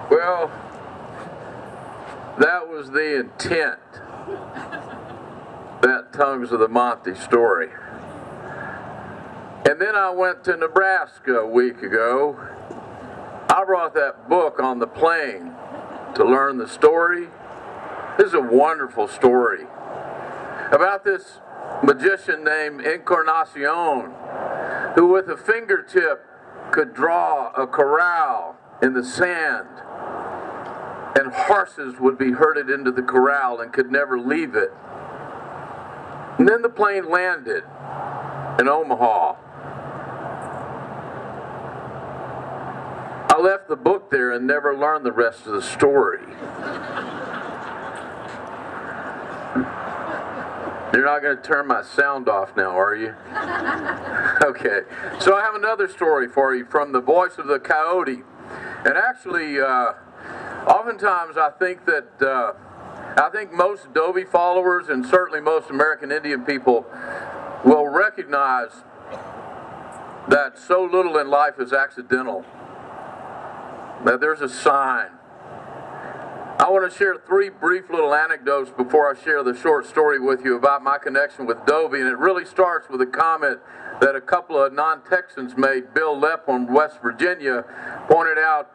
Well, that was the intent. That Tongues of the Monty story. And then I went to Nebraska a week ago. I brought that book on the plane to learn the story. This is a wonderful story about this magician named Encarnacion, who with a fingertip could draw a corral in the sand, and horses would be herded into the corral and could never leave it. And then the plane landed in Omaha. I left the book there and never learned the rest of the story. You're not going to turn my sound off now, are you? Okay. So I have another story for you from the voice of the coyote. And actually, oftentimes I think that most Dobie followers and certainly most American Indian people will recognize that so little in life is accidental, that there's a sign. I want to share 3 brief little anecdotes before I share the short story with you about my connection with Dobie, and it really starts with a comment that a couple of non-Texans made. Bill Lepp from West Virginia pointed out,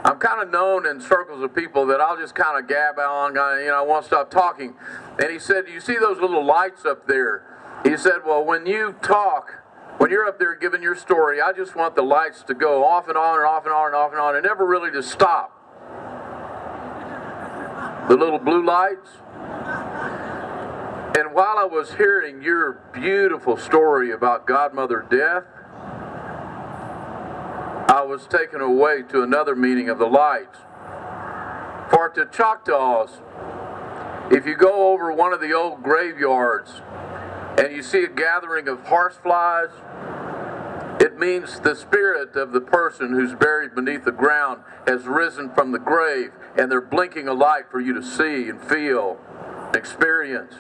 I'm kind of known in circles of people that I'll just kind of gab on, I won't stop talking. And he said, you see those little lights up there? He said, well, when you talk, when you're up there giving your story, I just want the lights to go off and on and off and on and off and on and never really to stop. The little blue lights. And while I was hearing your beautiful story about Godmother Death, I was taken away to another meaning of the lights. For to Choctaws, if you go over one of the old graveyards and you see a gathering of horseflies, it means the spirit of the person who's buried beneath the ground has risen from the grave, and they're blinking a light for you to see and feel, experience.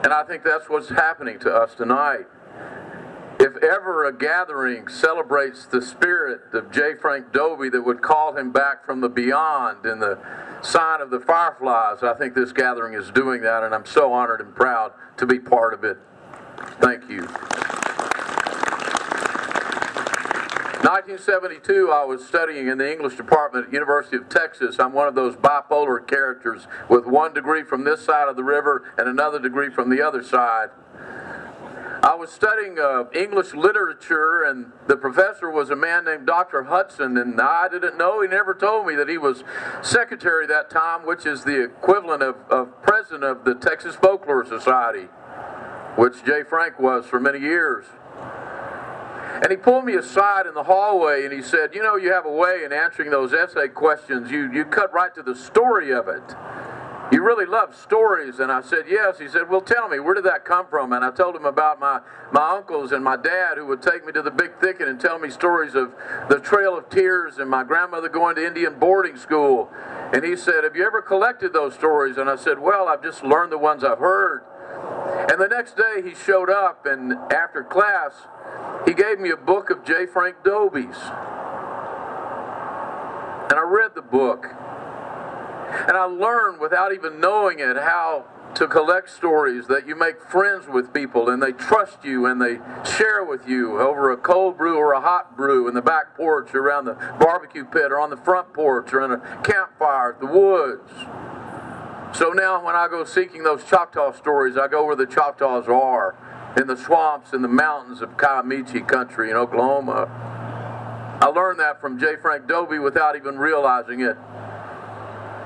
And I think that's what's happening to us tonight. If ever a gathering celebrates the spirit of J. Frank Dobie that would call him back from the beyond in the sign of the fireflies, I think this gathering is doing that, and I'm so honored and proud to be part of it. Thank you. 1972, I was studying in the English department at University of Texas. I'm one of those bipolar characters with 1 degree from this side of the river and another degree from the other side. I was studying English literature, and the professor was a man named Dr. Hudson, and I didn't know, he never told me that he was secretary that time, which is the equivalent of president of the Texas Folklore Society, which J. Frank was for many years. And he pulled me aside in the hallway and he said, you know, you have a way in answering those essay questions, you cut right to the story of it. You really love stories. And I said, yes. He said, well, tell me, where did that come from? And I told him about my uncles and my dad who would take me to the big thicket and tell me stories of the Trail of Tears and my grandmother going to Indian boarding school. And he said, have you ever collected those stories? And I said, well, I've just learned the ones I've heard. And the next day he showed up, and after class, he gave me a book of J. Frank Dobie's. And I read the book. And I learned without even knowing it how to collect stories, that you make friends with people and they trust you and they share with you over a cold brew or a hot brew in the back porch, around the barbecue pit, or on the front porch, or in a campfire at the woods. So now when I go seeking those Choctaw stories, I go where the Choctaws are, in the swamps and the mountains of Comanche country in Oklahoma. I learned that from J. Frank Dobie without even realizing it.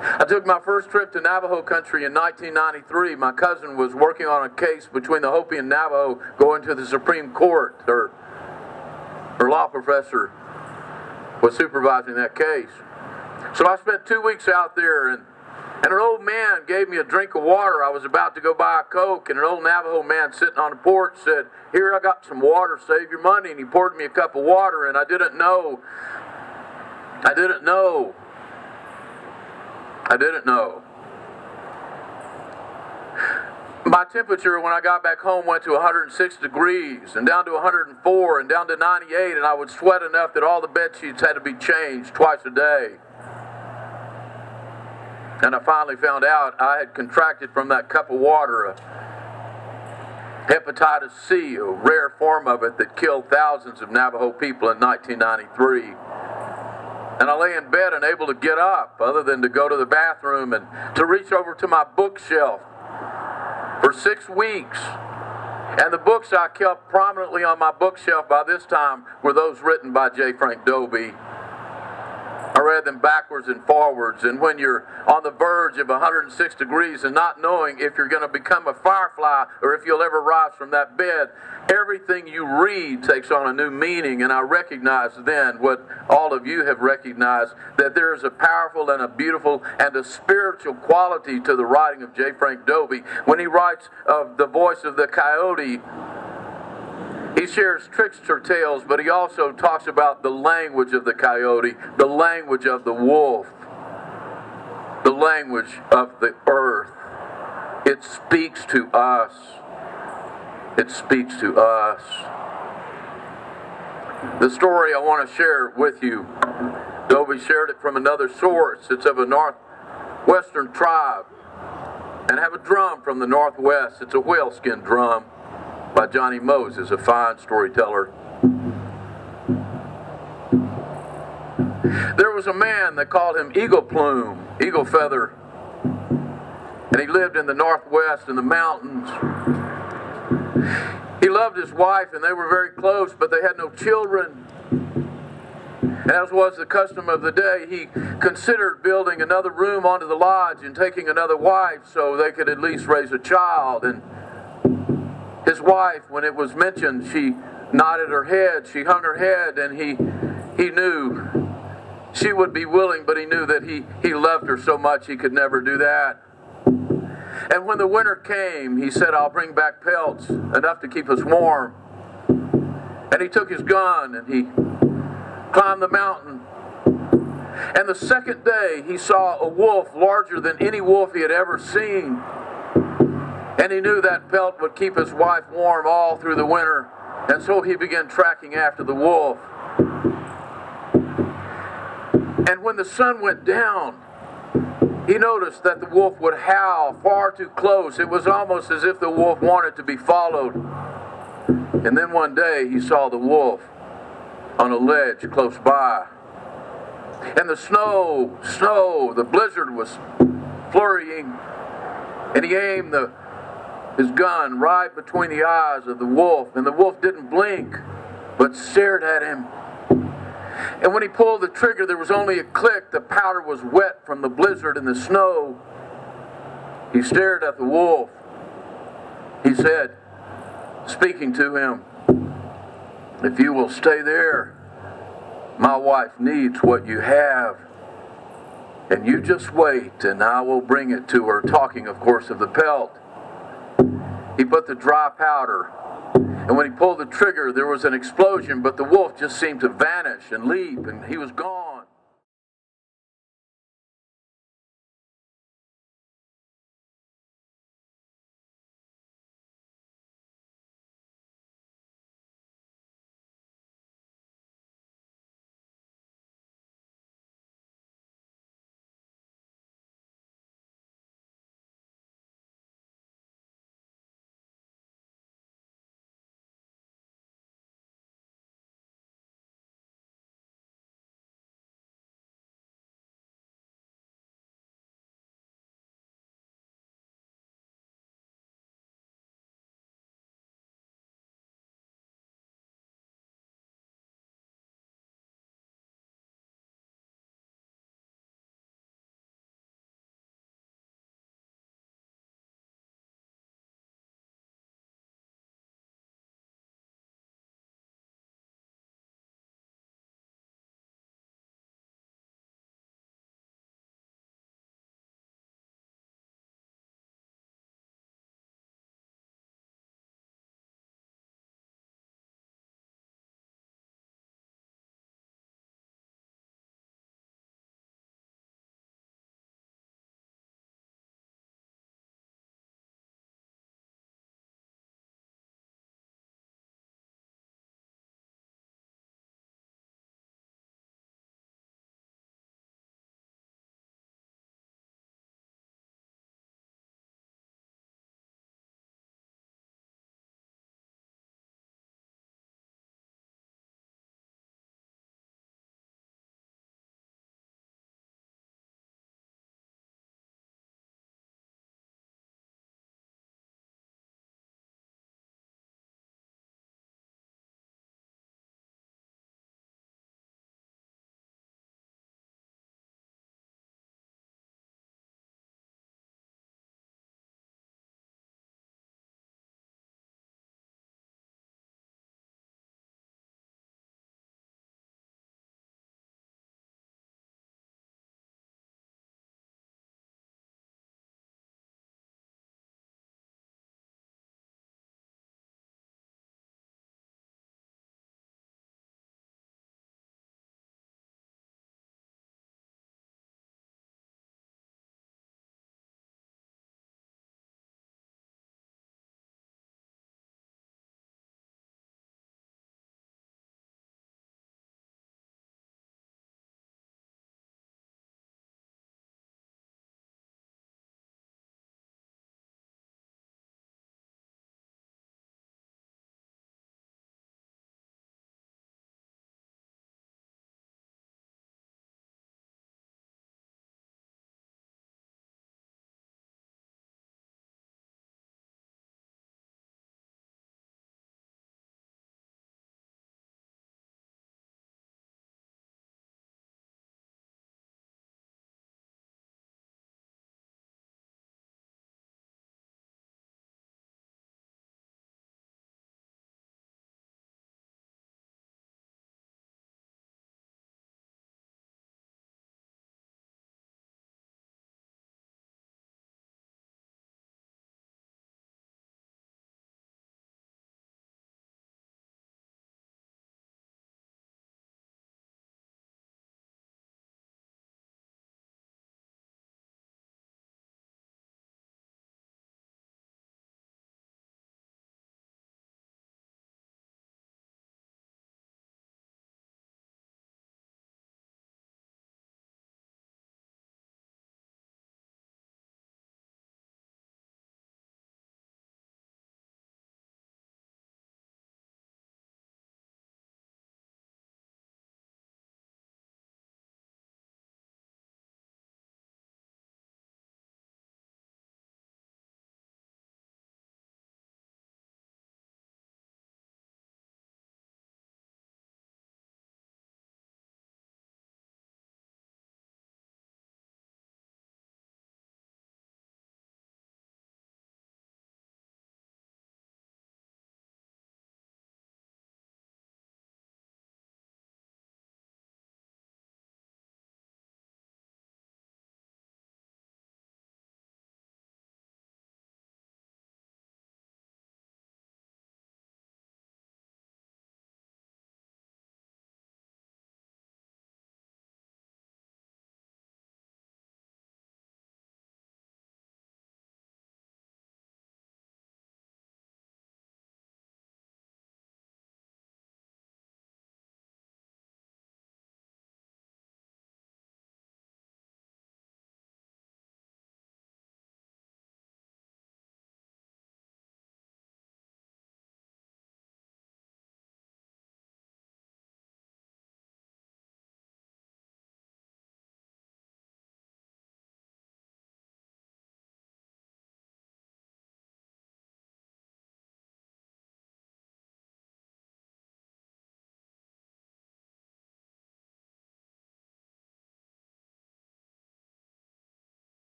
I took my first trip to Navajo country in 1993. My cousin was working on a case between the Hopi and Navajo going to the Supreme Court. Her law professor was supervising that case. So I spent 2 weeks out there, and an old man gave me a drink of water. I was about to go buy a Coke, and an old Navajo man sitting on the porch said, here, I got some water, save your money. And he poured me a cup of water, and I didn't know. My temperature when I got back home went to 106 degrees and down to 104 and down to 98, and I would sweat enough that all the bed sheets had to be changed twice a day. And I finally found out I had contracted from that cup of water hepatitis C, a rare form of it that killed thousands of Navajo people in 1993. And I lay in bed unable to get up other than to go to the bathroom and to reach over to my bookshelf for 6 weeks. And the books I kept prominently on my bookshelf by this time were those written by J. Frank Dobie. I read them backwards and forwards, and when you're on the verge of 106 degrees and not knowing if you're going to become a firefly or if you'll ever rise from that bed, everything you read takes on a new meaning. And I recognized then what all of you have recognized, that there is a powerful and a beautiful and a spiritual quality to the writing of J. Frank Dobie. When he writes of the voice of the coyote, he shares trickster tales, but he also talks about the language of the coyote, the language of the wolf, the language of the earth. It speaks to us. It speaks to us. The story I want to share with you, Dobie shared it from another source. It's of a northwestern tribe, and have a drum from the northwest. It's a whaleskin drum by Johnny Moses, a fine storyteller. There was a man that called him Eagle Plume, Eagle Feather, and he lived in the northwest in the mountains. He loved his wife and they were very close, but they had no children. And as was the custom of the day, he considered building another room onto the lodge and taking another wife so they could at least raise a child. And his wife, when it was mentioned, she nodded her head, she hung her head, and he knew she would be willing, but he knew that he loved her so much he could never do that. And when the winter came, he said, "I'll bring back pelts, enough to keep us warm." And he took his gun and he climbed the mountain. And the second day, he saw a wolf larger than any wolf he had ever seen. And he knew that pelt would keep his wife warm all through the winter. And so he began tracking after the wolf. And when the sun went down, he noticed that the wolf would howl far too close. It was almost as if the wolf wanted to be followed. And then one day he saw the wolf on a ledge close by. And the snow, the blizzard was flurrying. And he aimed his gun right between the eyes of the wolf, and the wolf didn't blink, but stared at him. And when he pulled the trigger, there was only a click. The powder was wet from the blizzard and the snow. He stared at the wolf. He said, speaking to him, "If you will stay there, my wife needs what you have. And you just wait, and I will bring it to her," talking, of course, of the pelt. He put the dry powder, and when he pulled the trigger, there was an explosion, but the wolf just seemed to vanish and leap, and he was gone.